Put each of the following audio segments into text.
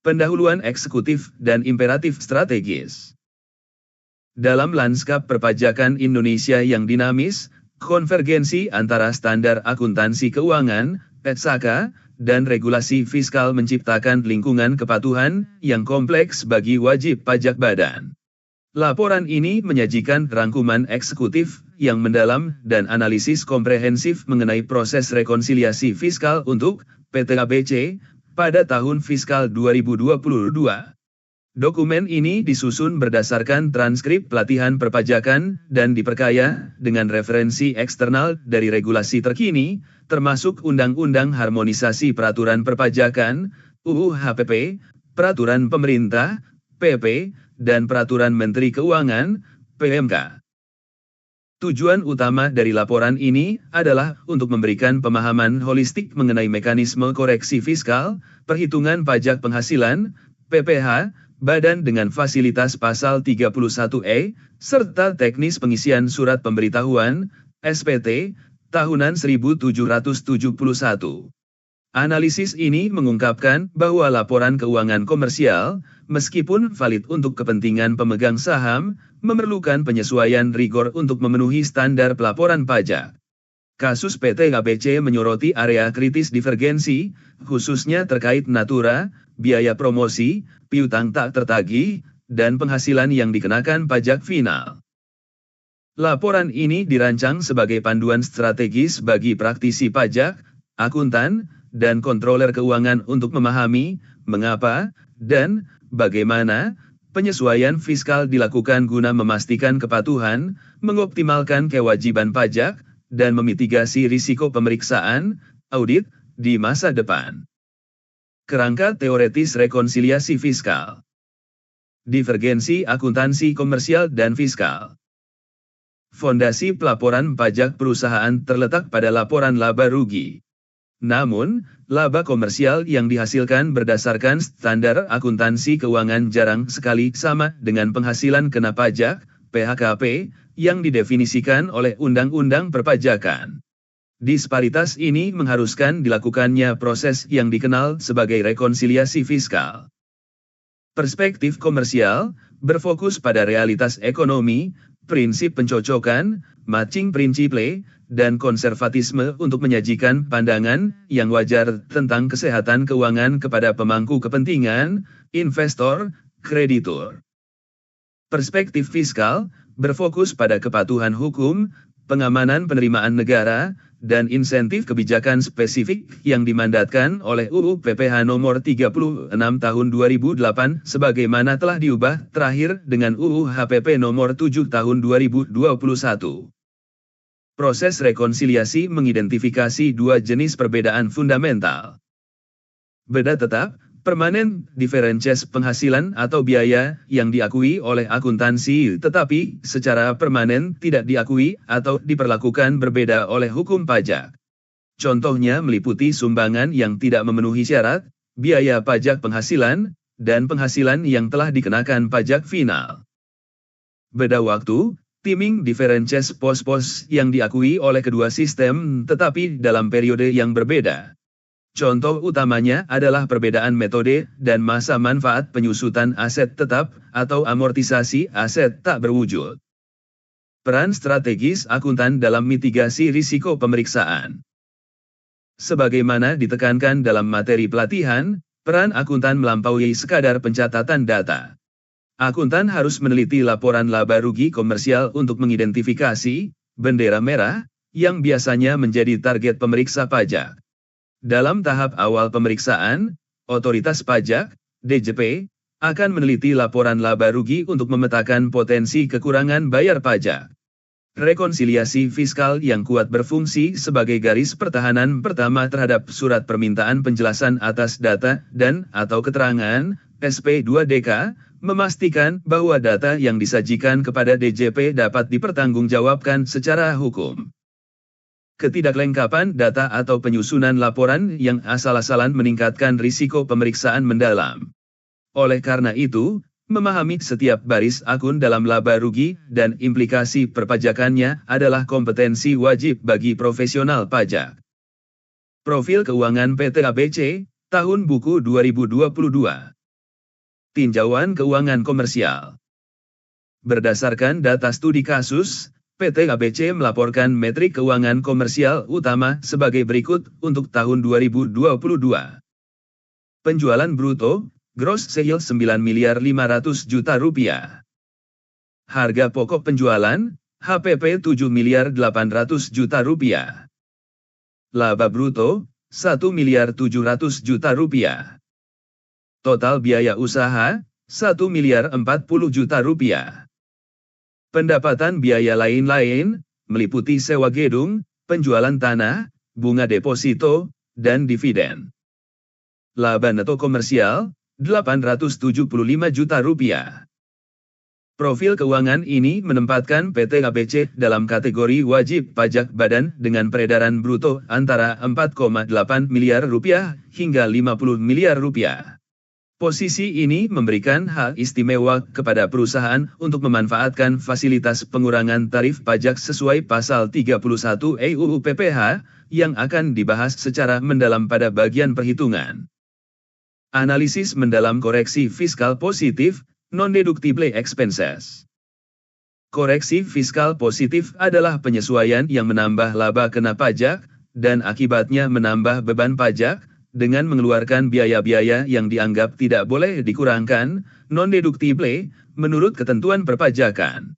Pendahuluan eksekutif dan imperatif strategis. Dalam lanskap perpajakan Indonesia yang dinamis, konvergensi antara standar akuntansi keuangan, (PSAK), dan regulasi fiskal menciptakan lingkungan kepatuhan yang kompleks bagi wajib pajak badan. Laporan ini menyajikan rangkuman eksekutif yang mendalam dan analisis komprehensif mengenai proses rekonsiliasi fiskal untuk PT ABC pada tahun fiskal 2022. Dokumen ini disusun berdasarkan transkrip pelatihan perpajakan dan diperkaya dengan referensi eksternal dari regulasi terkini, termasuk Undang-Undang Harmonisasi Peraturan Perpajakan, UU HPP, Peraturan Pemerintah, PP, dan Peraturan Menteri Keuangan, PMK. Tujuan utama dari laporan ini adalah untuk memberikan pemahaman holistik mengenai mekanisme koreksi fiskal, perhitungan pajak penghasilan, PPH, badan dengan fasilitas pasal 31E, serta teknis pengisian surat pemberitahuan, SPT, tahunan 1771. Analisis ini mengungkapkan bahwa laporan keuangan komersial, meskipun valid untuk kepentingan pemegang saham, memerlukan penyesuaian rigor untuk memenuhi standar pelaporan pajak. Kasus PT ABC menyoroti area kritis divergensi, khususnya terkait natura, biaya promosi, piutang tak tertagih, dan penghasilan yang dikenakan pajak final. Laporan ini dirancang sebagai panduan strategis bagi praktisi pajak, akuntan, dan kontroler keuangan untuk memahami mengapa dan bagaimana penyesuaian fiskal dilakukan guna memastikan kepatuhan, mengoptimalkan kewajiban pajak, dan memitigasi risiko pemeriksaan, audit, di masa depan. Kerangka teoretis rekonsiliasi fiskal. Divergensi akuntansi komersial dan fiskal. Fondasi pelaporan pajak perusahaan terletak pada laporan laba rugi. Namun, laba komersial yang dihasilkan berdasarkan standar akuntansi keuangan jarang sekali sama dengan penghasilan kena pajak, PHKP, yang didefinisikan oleh Undang-Undang Perpajakan. Disparitas ini mengharuskan dilakukannya proses yang dikenal sebagai rekonsiliasi fiskal. Perspektif komersial berfokus pada realitas ekonomi, prinsip pencocokan, matching principle, dan konservatisme untuk menyajikan pandangan yang wajar tentang kesehatan keuangan kepada pemangku kepentingan, investor, kreditur. Perspektif fiskal berfokus pada kepatuhan hukum, pengamanan penerimaan negara, dan insentif kebijakan spesifik yang dimandatkan oleh UU PPH nomor 36 tahun 2008 sebagaimana telah diubah terakhir dengan UU HPP nomor 7 tahun 2021. Proses rekonsiliasi mengidentifikasi dua jenis perbedaan fundamental. Beda tetap, permanen differences penghasilan atau biaya yang diakui oleh akuntansi tetapi secara permanen tidak diakui atau diperlakukan berbeda oleh hukum pajak. Contohnya meliputi sumbangan yang tidak memenuhi syarat, biaya pajak penghasilan, dan penghasilan yang telah dikenakan pajak final. Beda waktu, timing differences pos-pos yang diakui oleh kedua sistem tetapi dalam periode yang berbeda. Contoh utamanya adalah perbedaan metode dan masa manfaat penyusutan aset tetap atau amortisasi aset tak berwujud. Peran strategis akuntan dalam mitigasi risiko pemeriksaan. Sebagaimana ditekankan dalam materi pelatihan, peran akuntan melampaui sekadar pencatatan data. Akuntan harus meneliti laporan laba rugi komersial untuk mengidentifikasi bendera merah yang biasanya menjadi target pemeriksa pajak. Dalam tahap awal pemeriksaan, otoritas pajak, DJP, akan meneliti laporan laba rugi untuk memetakan potensi kekurangan bayar pajak. Rekonsiliasi fiskal yang kuat berfungsi sebagai garis pertahanan pertama terhadap surat permintaan penjelasan atas data dan atau keterangan, SP2DK, memastikan bahwa data yang disajikan kepada DJP dapat dipertanggungjawabkan secara hukum. Ketidaklengkapan data atau penyusunan laporan yang asal-asalan meningkatkan risiko pemeriksaan mendalam. Oleh karena itu, memahami setiap baris akun dalam laba rugi dan implikasi perpajakannya adalah kompetensi wajib bagi profesional pajak. Profil keuangan PT ABC, tahun buku 2022. Tinjauan keuangan komersial. Berdasarkan data studi kasus, PT KBC melaporkan metrik keuangan komersial utama sebagai berikut untuk tahun 2022. Penjualan bruto, gross sales 9 miliar 500 juta rupiah. Harga pokok penjualan, HPP 7 miliar 800 juta rupiah. Laba bruto, 1 miliar 700 juta rupiah. Total biaya usaha, 1 miliar 40 juta rupiah. Pendapatan biaya lain-lain, meliputi sewa gedung, penjualan tanah, bunga deposito, dan dividen. Laba neto komersial, 875 juta rupiah. Profil keuangan ini menempatkan PT KBC dalam kategori wajib pajak badan dengan peredaran bruto antara 4,8 miliar rupiah hingga 50 miliar rupiah. Posisi ini memberikan hak istimewa kepada perusahaan untuk memanfaatkan fasilitas pengurangan tarif pajak sesuai pasal 31 EUU PPH yang akan dibahas secara mendalam pada bagian perhitungan. Analisis mendalam koreksi fiskal positif, non-deductible expenses. Koreksi fiskal positif adalah penyesuaian yang menambah laba kena pajak, dan akibatnya menambah beban pajak, dengan mengeluarkan biaya-biaya yang dianggap tidak boleh dikurangkan, non-deductible, menurut ketentuan perpajakan.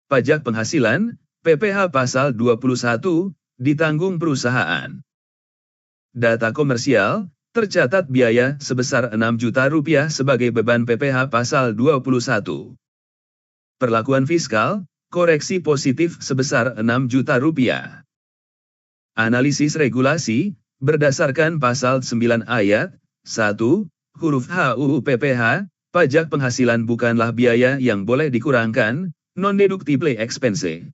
Pajak penghasilan, PPh pasal 21, ditanggung perusahaan. Data komersial, tercatat biaya sebesar 6 juta rupiah sebagai beban PPh pasal 21. Perlakuan fiskal, koreksi positif sebesar 6 juta rupiah. Analisis regulasi, berdasarkan pasal 9 ayat 1, huruf H UU PPH, pajak penghasilan bukanlah biaya yang boleh dikurangkan, non-deductible expense.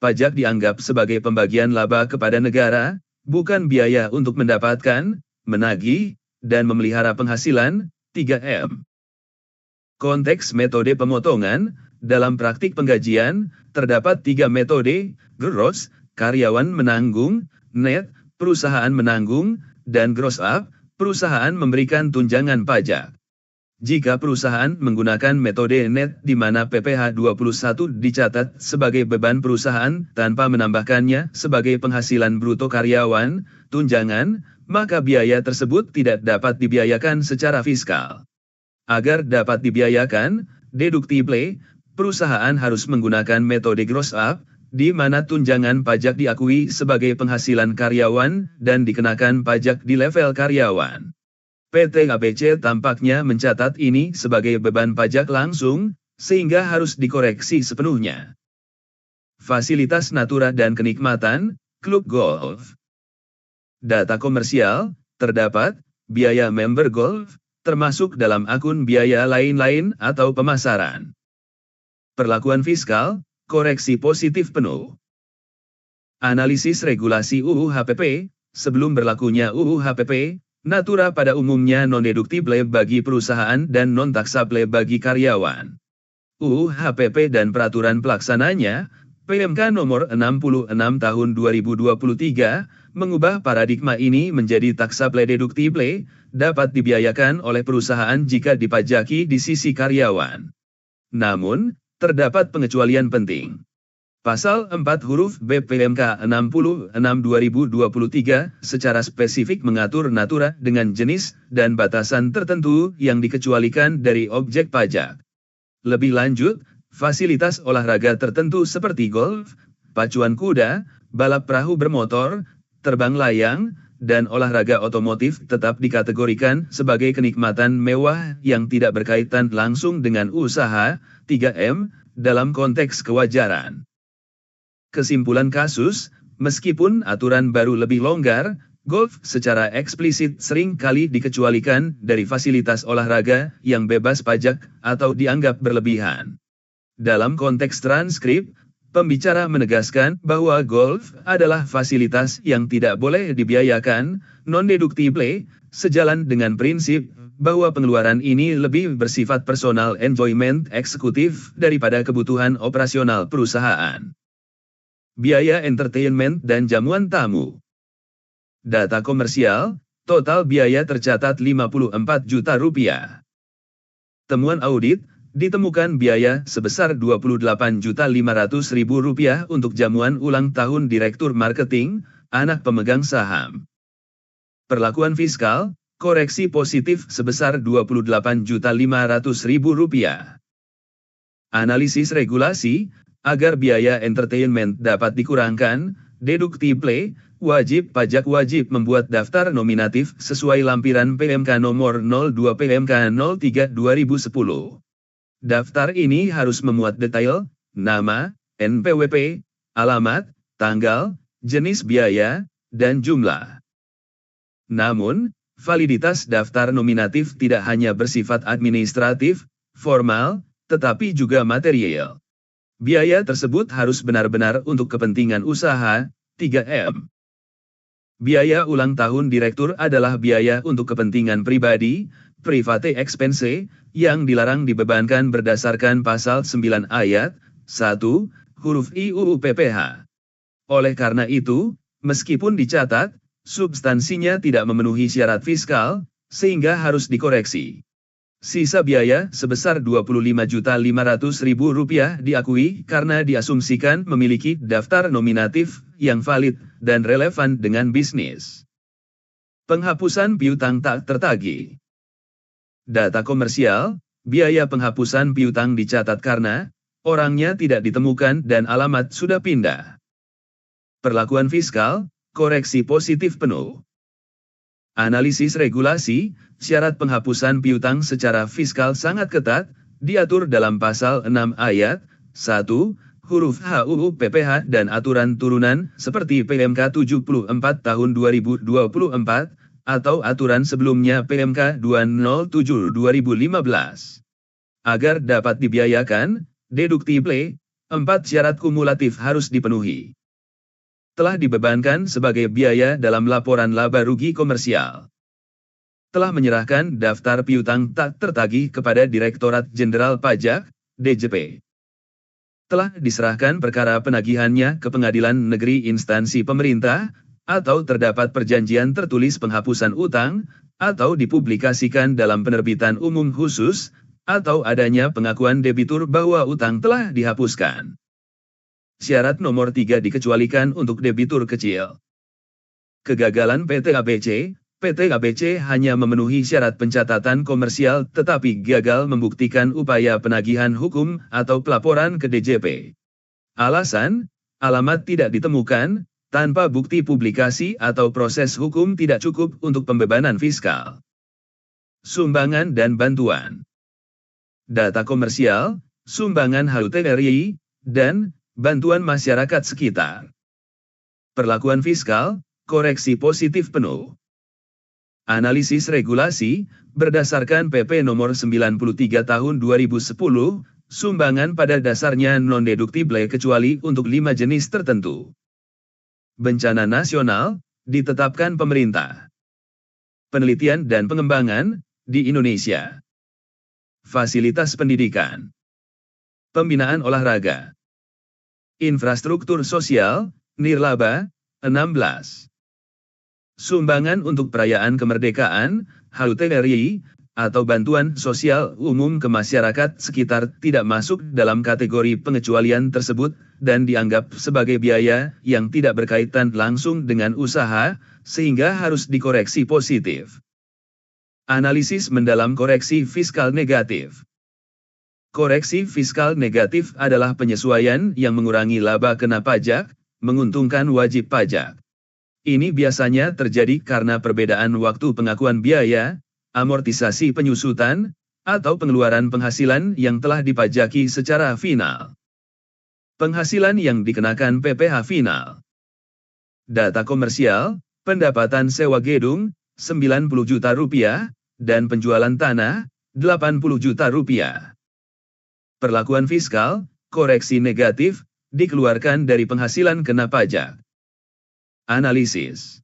Pajak dianggap sebagai pembagian laba kepada negara, bukan biaya untuk mendapatkan, menagih, dan memelihara penghasilan, 3M. Konteks metode pemotongan, dalam praktik penggajian, terdapat 3 metode, gross, karyawan menanggung, net, perusahaan menanggung, dan gross up, perusahaan memberikan tunjangan pajak. Jika perusahaan menggunakan metode net di mana PPh 21 dicatat sebagai beban perusahaan tanpa menambahkannya sebagai penghasilan bruto karyawan, tunjangan, maka biaya tersebut tidak dapat dibiayakan secara fiskal. Agar dapat dibiayakan, deductible, perusahaan harus menggunakan metode gross up, di mana tunjangan pajak diakui sebagai penghasilan karyawan dan dikenakan pajak di level karyawan. PT KBC tampaknya mencatat ini sebagai beban pajak langsung, sehingga harus dikoreksi sepenuhnya. Fasilitas natura dan kenikmatan, klub golf. Data komersial, terdapat, biaya member golf, termasuk dalam akun biaya lain-lain atau pemasaran. Perlakuan fiskal, koreksi positif penuh. Analisis regulasi UU HPP, sebelum berlakunya UU HPP, natura pada umumnya non-deductible bagi perusahaan dan non-taksable bagi karyawan. UU HPP dan peraturan pelaksananya, PMK nomor 66 tahun 2023, mengubah paradigma ini menjadi taksable deductible, dapat dibiayakan oleh perusahaan jika dipajaki di sisi karyawan. Namun, terdapat pengecualian penting. Pasal 4 huruf B PMK 66 2023 secara spesifik mengatur natura dengan jenis dan batasan tertentu yang dikecualikan dari objek pajak. Lebih lanjut, fasilitas olahraga tertentu seperti golf, pacuan kuda, balap perahu bermotor, terbang layang, dan olahraga otomotif tetap dikategorikan sebagai kenikmatan mewah yang tidak berkaitan langsung dengan usaha, 3M, dalam konteks kewajaran. Kesimpulan kasus, meskipun aturan baru lebih longgar, golf secara eksplisit sering kali dikecualikan dari fasilitas olahraga yang bebas pajak atau dianggap berlebihan. Dalam konteks transkrip, pembicara menegaskan bahwa golf adalah fasilitas yang tidak boleh dibiayakan, non-deductible, sejalan dengan prinsip bahwa pengeluaran ini lebih bersifat personal enjoyment eksekutif daripada kebutuhan operasional perusahaan. Biaya entertainment dan jamuan tamu. Data komersial, total biaya tercatat 54 juta rupiah. Temuan audit, ditemukan biaya sebesar Rp28.500.000 untuk jamuan ulang tahun Direktur Marketing, anak pemegang saham. Perlakuan fiskal, koreksi positif sebesar Rp28.500.000. Analisis regulasi, agar biaya entertainment dapat dikurangkan, deductible, wajib pajak wajib membuat daftar nominatif sesuai lampiran PMK nomor 02 PMK 03 2010. Daftar ini harus memuat detail, nama, NPWP, alamat, tanggal, jenis biaya, dan jumlah. Namun, validitas daftar nominatif tidak hanya bersifat administratif, formal, tetapi juga material. Biaya tersebut harus benar-benar untuk kepentingan usaha, 3M. Biaya ulang tahun direktur adalah biaya untuk kepentingan pribadi, private expense, yang dilarang dibebankan berdasarkan pasal 9 ayat 1, huruf I UU PPH. Oleh karena itu, meskipun dicatat, substansinya tidak memenuhi syarat fiskal, sehingga harus dikoreksi. Sisa biaya sebesar Rp25.500.000 diakui karena diasumsikan memiliki daftar nominatif yang valid dan relevan dengan bisnis. Penghapusan piutang tak tertagih. Data komersial, biaya penghapusan piutang dicatat karena orangnya tidak ditemukan dan alamat sudah pindah. Perlakuan fiskal, koreksi positif penuh. Analisis regulasi, syarat penghapusan piutang secara fiskal sangat ketat, diatur dalam pasal 6 ayat 1, huruf H UU PPH dan aturan turunan seperti PMK 74 tahun 2024, atau aturan sebelumnya PMK 207 2015. Agar dapat dibiayakan, deductible, 4 syarat kumulatif harus dipenuhi. Telah dibebankan sebagai biaya dalam laporan laba rugi komersial. Telah menyerahkan daftar piutang tak tertagih kepada Direktorat Jenderal Pajak, DJP. Telah diserahkan perkara penagihannya ke pengadilan negeri instansi pemerintah, atau terdapat perjanjian tertulis penghapusan utang, atau dipublikasikan dalam penerbitan umum khusus, atau adanya pengakuan debitur bahwa utang telah dihapuskan. Syarat nomor 3 dikecualikan untuk debitur kecil. Kegagalan PT ABC hanya memenuhi syarat pencatatan komersial tetapi gagal membuktikan upaya penagihan hukum atau pelaporan ke DJP. Alasan, alamat tidak ditemukan, tanpa bukti publikasi atau proses hukum tidak cukup untuk pembebanan fiskal. Sumbangan dan bantuan. Data komersial, sumbangan HUTRI, dan bantuan masyarakat sekitar. Perlakuan fiskal, koreksi positif penuh. Analisis regulasi, berdasarkan PP nomor 93 tahun 2010, sumbangan pada dasarnya non-deductible kecuali untuk 5 jenis tertentu. Bencana nasional, ditetapkan pemerintah. Penelitian dan pengembangan, di Indonesia. Fasilitas pendidikan. Pembinaan olahraga. Infrastruktur sosial, nirlaba, 16. Sumbangan untuk perayaan kemerdekaan, HUTRI, atau bantuan sosial umum ke masyarakat sekitar tidak masuk dalam kategori pengecualian tersebut dan dianggap sebagai biaya yang tidak berkaitan langsung dengan usaha, sehingga harus dikoreksi positif. Analisis mendalam koreksi fiskal negatif. Koreksi fiskal negatif adalah penyesuaian yang mengurangi laba kena pajak, menguntungkan wajib pajak. Ini biasanya terjadi karena perbedaan waktu pengakuan biaya, amortisasi penyusutan, atau pengeluaran penghasilan yang telah dipajaki secara final. Penghasilan yang dikenakan PPh final. Data komersial, pendapatan sewa gedung, Rp90 juta, dan penjualan tanah, Rp80 juta. Perlakuan fiskal, koreksi negatif, dikeluarkan dari penghasilan kena pajak. Analisis.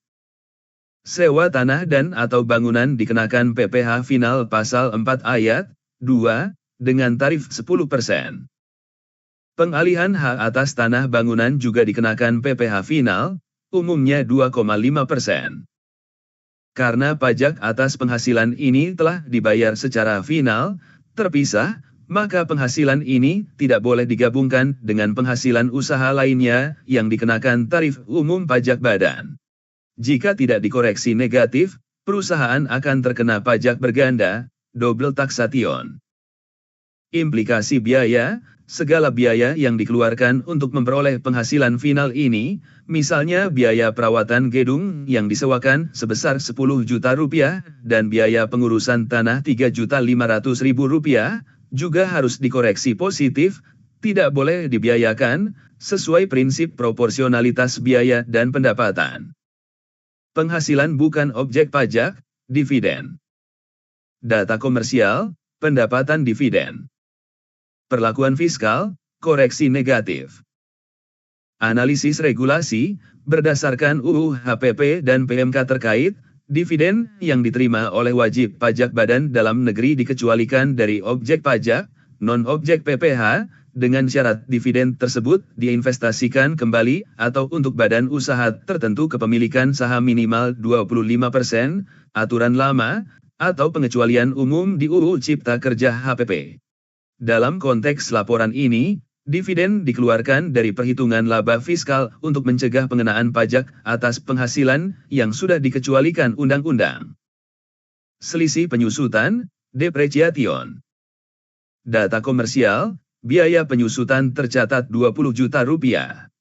Sewa tanah dan atau bangunan dikenakan PPh final pasal 4 ayat 2, dengan tarif 10%. Pengalihan hak atas tanah bangunan juga dikenakan PPh final, umumnya 2,5%. Karena pajak atas penghasilan ini telah dibayar secara final, terpisah, maka penghasilan ini tidak boleh digabungkan dengan penghasilan usaha lainnya yang dikenakan tarif umum pajak badan. Jika tidak dikoreksi negatif, perusahaan akan terkena pajak berganda, double taxation. Implikasi biaya, segala biaya yang dikeluarkan untuk memperoleh penghasilan final ini, misalnya biaya perawatan gedung yang disewakan sebesar 10 juta rupiah dan biaya pengurusan tanah 3.500.000 rupiah, juga harus dikoreksi positif, tidak boleh dibiayakan, sesuai prinsip proporsionalitas biaya dan pendapatan. Penghasilan bukan objek pajak, dividen. Data komersial, pendapatan dividen. Perlakuan fiskal, koreksi negatif. Analisis regulasi, berdasarkan UU HPP dan PMK terkait, dividen yang diterima oleh wajib pajak badan dalam negeri dikecualikan dari objek pajak, non-objek PPh, dengan syarat dividen tersebut diinvestasikan kembali atau untuk badan usaha tertentu kepemilikan saham minimal 25%, aturan lama, atau pengecualian umum di UU Cipta Kerja HPP. Dalam konteks laporan ini, dividen dikeluarkan dari perhitungan laba fiskal untuk mencegah pengenaan pajak atas penghasilan yang sudah dikecualikan undang-undang. Selisih penyusutan, depreciation. Data komersial, biaya penyusutan tercatat 20 juta rupiah.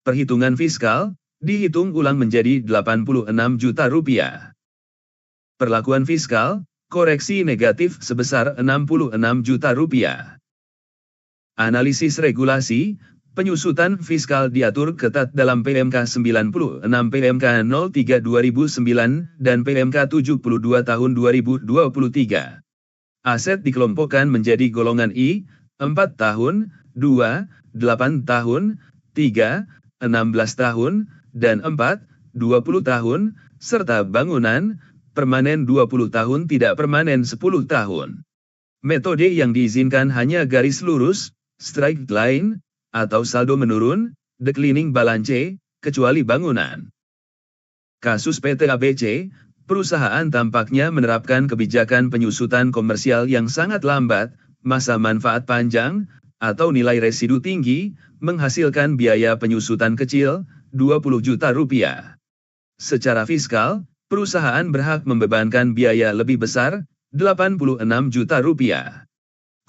Perhitungan fiskal, dihitung ulang menjadi 86 juta rupiah. Perlakuan fiskal, koreksi negatif sebesar 66 juta rupiah. Analisis regulasi, penyusutan fiskal diatur ketat dalam PMK 96 PMK 03 2009 dan PMK 72 tahun 2023. Aset dikelompokkan menjadi golongan I, 4 tahun, 2, 8 tahun, 3, 16 tahun, dan 4, 20 tahun, serta bangunan, permanen 20 tahun tidak permanen 10 tahun. Metode yang diizinkan hanya garis lurus, straight line, atau saldo menurun, declining balance, kecuali bangunan. Kasus PT ABC, perusahaan tampaknya menerapkan kebijakan penyusutan komersial yang sangat lambat, masa manfaat panjang, atau nilai residu tinggi, menghasilkan biaya penyusutan kecil, 20 juta rupiah. Secara fiskal, perusahaan berhak membebankan biaya lebih besar, 86 juta rupiah.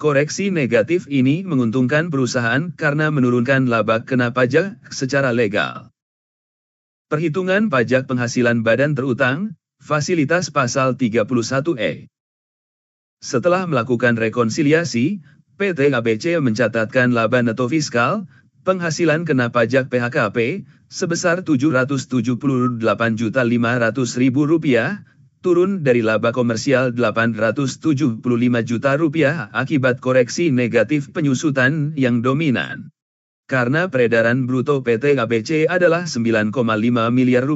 Koreksi negatif ini menguntungkan perusahaan karena menurunkan laba kena pajak secara legal. Perhitungan pajak penghasilan badan terutang, fasilitas pasal 31E. Setelah melakukan rekonsiliasi, PT ABC mencatatkan laba neto fiskal, penghasilan kena pajak PHKP, sebesar Rp778.500.000, turun dari laba komersial Rp875 juta akibat koreksi negatif penyusutan yang dominan. Karena peredaran bruto PT ABC adalah Rp9,5 miliar,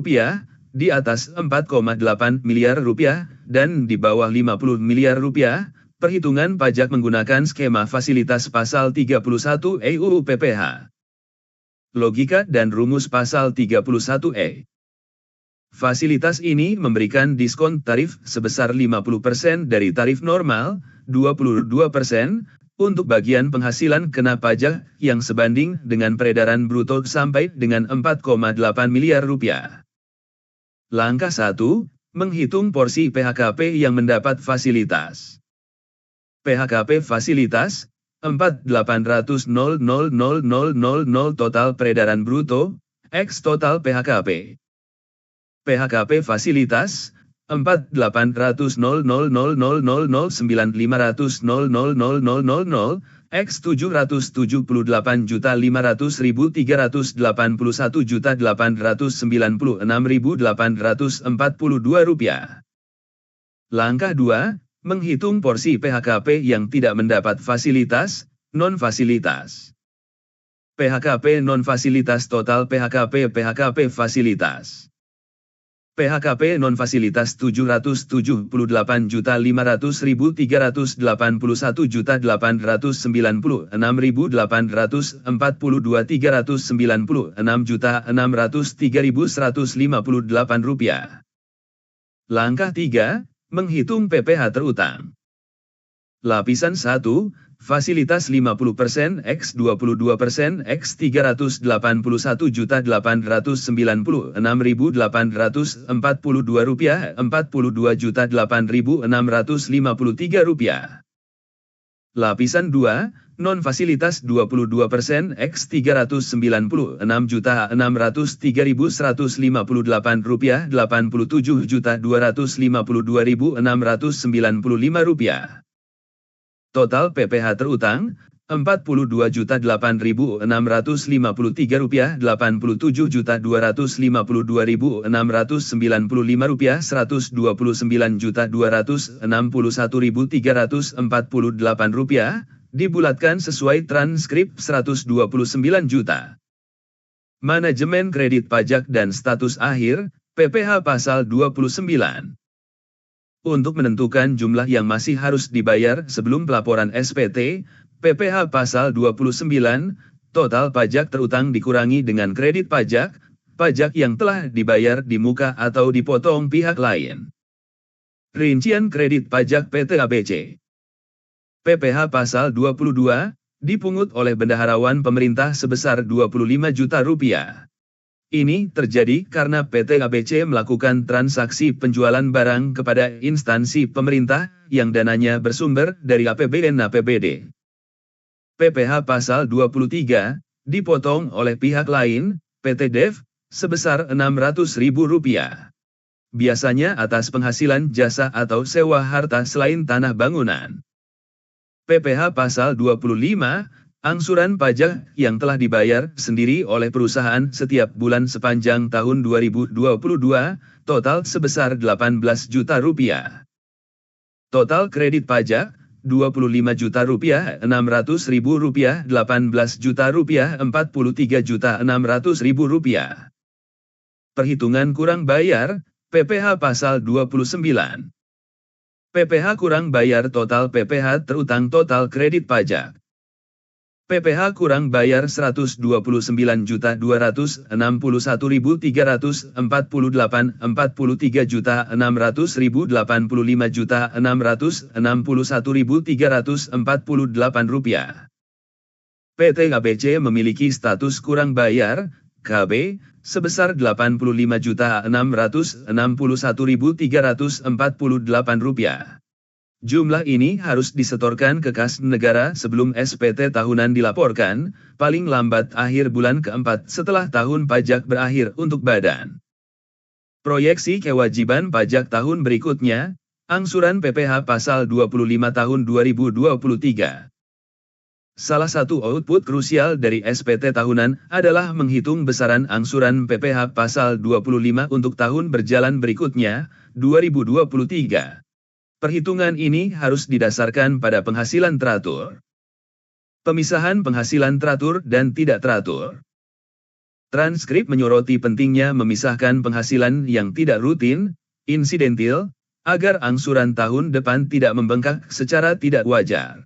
di atas Rp4,8 miliar dan di bawah Rp50 miliar, perhitungan pajak menggunakan skema fasilitas pasal 31 UU PPh. Logika dan rumus pasal 31E. Fasilitas ini memberikan diskon tarif sebesar 50% dari tarif normal, 22% untuk bagian penghasilan kena pajak yang sebanding dengan peredaran bruto sampai dengan Rp4,8 miliar. Langkah 1, menghitung porsi PHKP yang mendapat fasilitas. PHKP fasilitas, 4.800.000.000 total peredaran bruto, X total PHKP. PHKP fasilitas, 4.800.000.009.500.000 X 775.381.896.842 rupiah. Langkah 2, menghitung porsi PHKP yang tidak mendapat fasilitas, non-fasilitas. PHKP non-fasilitas total PHKP fasilitas. PHKP non-fasilitas Rp778.503.396.603.158. Langkah 3, menghitung PPh terutang. Lapisan 1, fasilitas 50% X 22% X Rp381.896.842 Rp42.806.653. Lapisan 2, non-fasilitas 22% X Rp396.603.158 Rp87.252.695. Total PPh terutang Rp42.806.53, Rp87.252.695, Rp129.261.348, dibulatkan sesuai transkrip 129 juta. Manajemen kredit pajak dan status akhir, PPh Pasal 29. Untuk menentukan jumlah yang masih harus dibayar sebelum pelaporan SPT, PPh Pasal 29, total pajak terutang dikurangi dengan kredit pajak, pajak yang telah dibayar di muka atau dipotong pihak lain. Rincian kredit pajak PT ABC. PPh Pasal 22, dipungut oleh bendaharawan pemerintah sebesar Rp25 juta. Ini terjadi karena PT ABC melakukan transaksi penjualan barang kepada instansi pemerintah yang dananya bersumber dari APBN/APBD. PPh Pasal 23, dipotong oleh pihak lain, PT Dev, sebesar Rp600.000. Biasanya atas penghasilan jasa atau sewa harta selain tanah bangunan. PPh Pasal 25, angsuran pajak yang telah dibayar sendiri oleh perusahaan setiap bulan sepanjang tahun 2022, total sebesar Rp18 juta. Total kredit pajak, Rp25 juta, Rp600.000, Rp18 juta, Rp43.600.000. Perhitungan kurang bayar, PPh Pasal 29. PPh kurang bayar total PPh terutang total kredit pajak. PPh kurang bayar Rp129.261.348, Rp43.085.661.348. PT ABC memiliki status kurang bayar, KB, sebesar Rp86.348. Jumlah ini harus disetorkan ke kas negara sebelum SPT tahunan dilaporkan, paling lambat akhir bulan keempat setelah tahun pajak berakhir untuk badan. Proyeksi kewajiban pajak tahun berikutnya, angsuran PPh Pasal 25 tahun 2023. Salah satu output krusial dari SPT tahunan adalah menghitung besaran angsuran PPh Pasal 25 untuk tahun berjalan berikutnya, 2023. Perhitungan ini harus didasarkan pada penghasilan teratur. Pemisahan penghasilan teratur dan tidak teratur. Transkrip menyoroti pentingnya memisahkan penghasilan yang tidak rutin, insidentil, agar angsuran tahun depan tidak membengkak secara tidak wajar.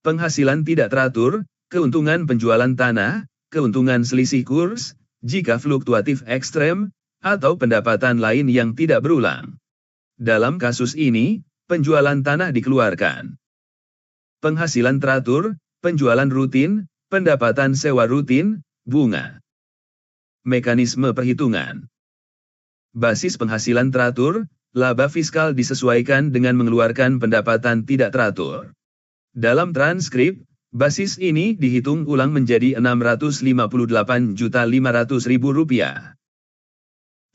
Penghasilan tidak teratur, keuntungan penjualan tanah, keuntungan selisih kurs, jika fluktuatif ekstrem, atau pendapatan lain yang tidak berulang. Dalam kasus ini, penjualan tanah dikeluarkan. Penghasilan teratur, penjualan rutin, pendapatan sewa rutin, bunga. Mekanisme perhitungan. Basis penghasilan teratur, laba fiskal disesuaikan dengan mengeluarkan pendapatan tidak teratur. Dalam transkrip, basis ini dihitung ulang menjadi Rp658.500.000.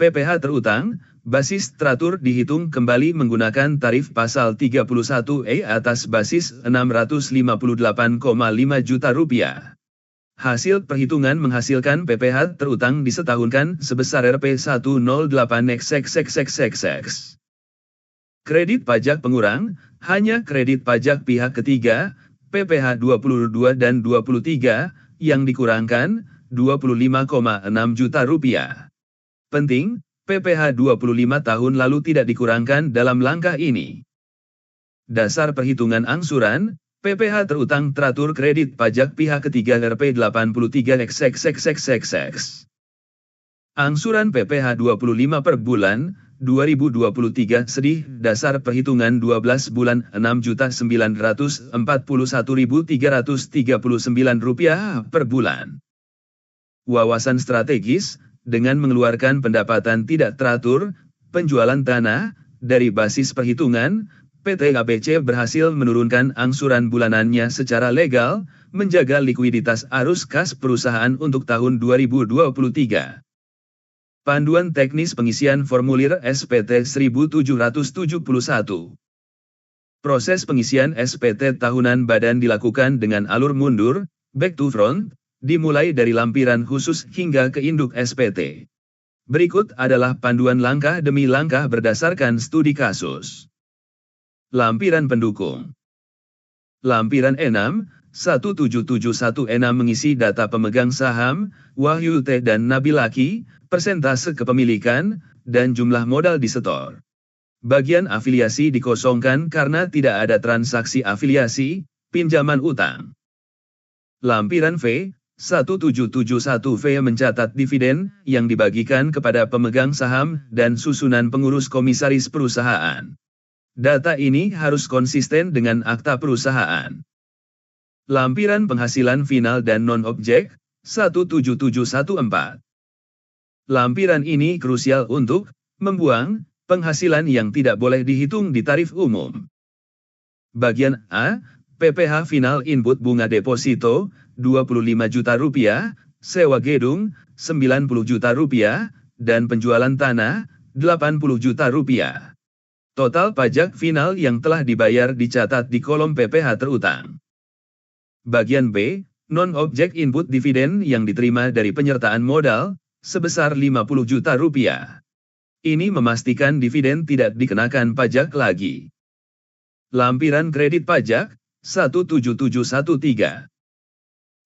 PPh terutang, basis teratur dihitung kembali menggunakan tarif pasal 31E atas basis Rp658,5 juta. Hasil perhitungan menghasilkan PPh terutang disetahunkan sebesar Rp108xxxxxx. Kredit pajak pengurang, hanya kredit pajak pihak ketiga, PPh 22 dan 23, yang dikurangkan, Rp25,6 juta. Penting, PPh 25 tahun lalu tidak dikurangkan dalam langkah ini. Dasar perhitungan angsuran, PPh terutang teratur kredit pajak pihak ketiga Rp83xxxxxx. Angsuran PPh 25 per bulan, 2023 sedih dasar perhitungan 12 bulan Rp6.941.339 per bulan. Wawasan strategis, dengan mengeluarkan pendapatan tidak teratur, penjualan tanah, dari basis perhitungan, PT ABC berhasil menurunkan angsuran bulanannya secara legal, menjaga likuiditas arus kas perusahaan untuk tahun 2023. Panduan teknis pengisian formulir SPT 1771. Proses pengisian SPT tahunan badan dilakukan dengan alur mundur, back to front, dimulai dari lampiran khusus hingga ke induk SPT. Berikut adalah panduan langkah demi langkah berdasarkan studi kasus. Lampiran pendukung. Lampiran 6, 1771 enam mengisi data pemegang saham, Wahyu T dan Nabilaki, persentase kepemilikan, dan jumlah modal disetor. Bagian afiliasi dikosongkan karena tidak ada transaksi afiliasi, pinjaman utang. Lampiran V, 1771V mencatat dividen yang dibagikan kepada pemegang saham dan susunan pengurus komisaris perusahaan. Data ini harus konsisten dengan akta perusahaan. Lampiran penghasilan final dan non-objek, 17714. Lampiran ini krusial untuk membuang penghasilan yang tidak boleh dihitung di tarif umum. Bagian A, PPh final input bunga deposito, Rp25 juta, sewa gedung, Rp90 juta, dan penjualan tanah, Rp80 juta. Total pajak final yang telah dibayar dicatat di kolom PPh terutang. Bagian B, non-objek input dividen yang diterima dari penyertaan modal, sebesar Rp50 juta. Ini memastikan dividen tidak dikenakan pajak lagi. Lampiran kredit pajak, 17713.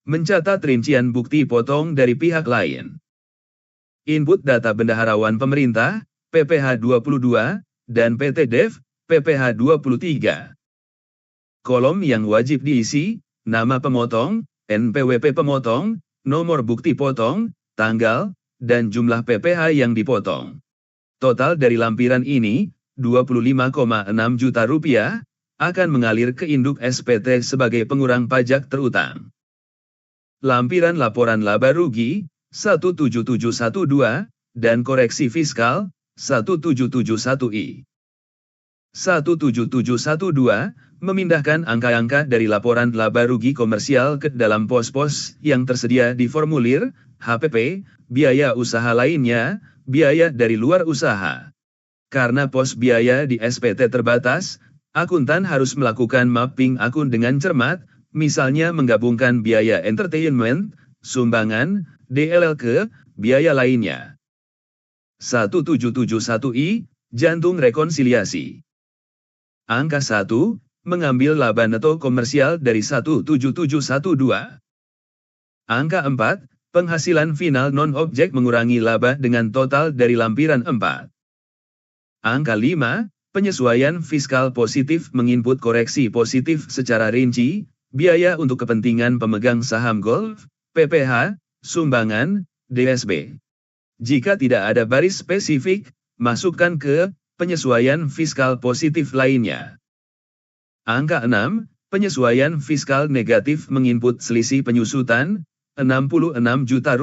Mencatat rincian bukti potong dari pihak lain. Input data bendaharawan pemerintah, PPh 22, dan PT Dev, PPh 23. Kolom yang wajib diisi, nama pemotong, NPWP pemotong, nomor bukti potong, tanggal, dan jumlah PPh yang dipotong. Total dari lampiran ini, Rp25,6 juta, akan mengalir ke induk SPT sebagai pengurang pajak terutang. Lampiran laporan laba rugi, 17712, dan koreksi fiskal, 1771I. 17712, memindahkan angka-angka dari laporan laba rugi komersial ke dalam pos-pos yang tersedia di formulir, HPP, biaya usaha lainnya, biaya dari luar usaha. Karena pos biaya di SPT terbatas, akuntan harus melakukan mapping akun dengan cermat, misalnya menggabungkan biaya entertainment, sumbangan, DLL ke biaya lainnya. 1771I, jantung rekonsiliasi. Angka 1, mengambil laba neto komersial dari 17712. Angka 4, penghasilan final non-objek mengurangi laba dengan total dari lampiran 4. Angka 5, penyesuaian fiskal positif menginput koreksi positif secara rinci, biaya untuk kepentingan pemegang saham Golf, PPh, sumbangan, DSB. Jika tidak ada baris spesifik, masukkan ke penyesuaian fiskal positif lainnya. Angka 6, penyesuaian fiskal negatif menginput selisih penyusutan, Rp66 juta.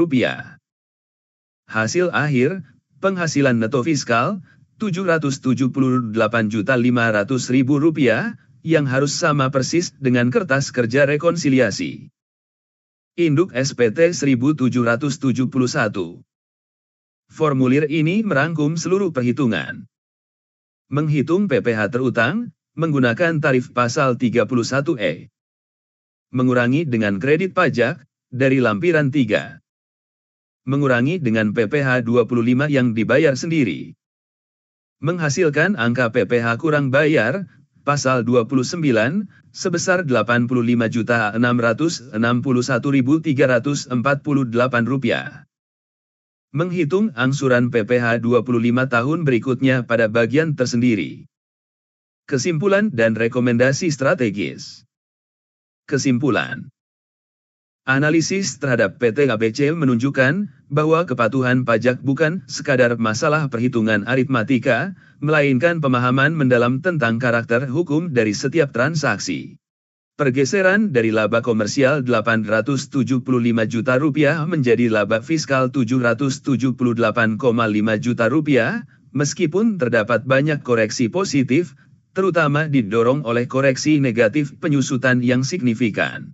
Hasil akhir, penghasilan neto fiskal, Rp778.500.000 yang harus sama persis dengan kertas kerja rekonsiliasi. Induk SPT 1771. Formulir ini merangkum seluruh perhitungan. Menghitung PPh terutang, menggunakan tarif pasal 31E. Mengurangi dengan kredit pajak, dari lampiran 3. Mengurangi dengan PPh 25 yang dibayar sendiri. Menghasilkan angka PPh kurang bayar, pasal 29, sebesar Rp86.661.348. Menghitung angsuran PPh 25 tahun berikutnya pada bagian tersendiri. Kesimpulan dan rekomendasi strategis. Kesimpulan. Analisis terhadap PT ABC menunjukkan bahwa kepatuhan pajak bukan sekadar masalah perhitungan aritmatika, melainkan pemahaman mendalam tentang karakter hukum dari setiap transaksi. Pergeseran dari laba komersial Rp875 juta menjadi laba fiskal Rp778,5 juta, meskipun terdapat banyak koreksi positif, terutama didorong oleh koreksi negatif penyusutan yang signifikan.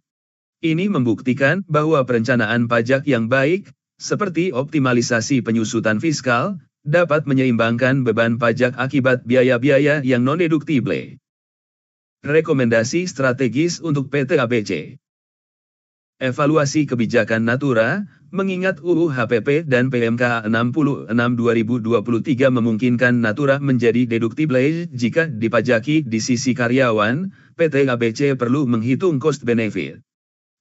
Ini membuktikan bahwa perencanaan pajak yang baik, seperti optimalisasi penyusutan fiskal, dapat menyeimbangkan beban pajak akibat biaya-biaya yang non-deductible. Rekomendasi strategis untuk PT ABC. Evaluasi kebijakan Natura, mengingat UU HPP dan PMK 66/2023 memungkinkan Natura menjadi deductible jika dipajaki di sisi karyawan, PT ABC perlu menghitung cost-benefit.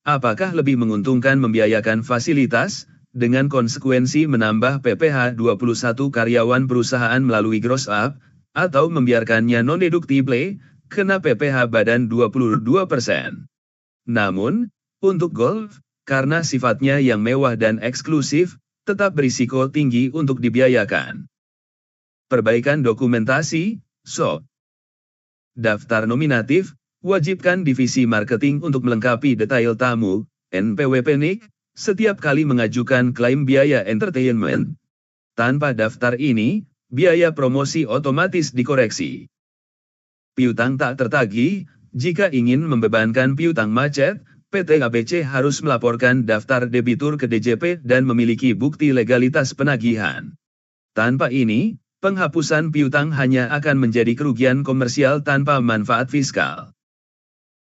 Apakah lebih menguntungkan membiayakan fasilitas, dengan konsekuensi menambah PPh 21 karyawan perusahaan melalui gross up, atau membiarkannya non-deductible, kena PPh badan 22%. Namun, untuk golf, karena sifatnya yang mewah dan eksklusif, tetap berisiko tinggi untuk dibiayakan. Perbaikan dokumentasi, SOP. Daftar nominatif, wajibkan divisi marketing untuk melengkapi detail tamu, NPWP NIK, setiap kali mengajukan klaim biaya entertainment. Tanpa daftar ini, biaya promosi otomatis dikoreksi. Piutang tak tertagih, jika ingin membebankan piutang macet, PT ABC harus melaporkan daftar debitur ke DJP dan memiliki bukti legalitas penagihan. Tanpa ini, penghapusan piutang hanya akan menjadi kerugian komersial tanpa manfaat fiskal.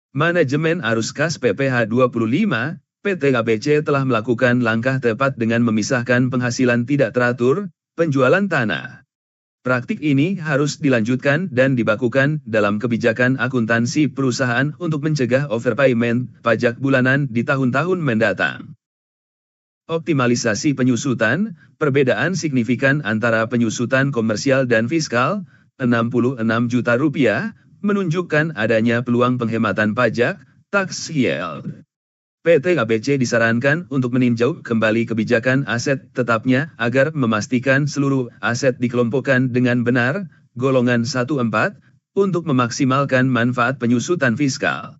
Manajemen arus kas PPh 25, PT ABC telah melakukan langkah tepat dengan memisahkan penghasilan tidak teratur, penjualan tanah. Praktik ini harus dilanjutkan dan dibakukan dalam kebijakan akuntansi perusahaan untuk mencegah overpayment pajak bulanan di tahun-tahun mendatang. Optimalisasi penyusutan, perbedaan signifikan antara penyusutan komersial dan fiskal, Rp66 juta, menunjukkan adanya peluang penghematan pajak, tax yield. PT ABC disarankan untuk meninjau kembali kebijakan aset tetapnya agar memastikan seluruh aset dikelompokkan dengan benar, golongan 1-4, untuk memaksimalkan manfaat penyusutan fiskal.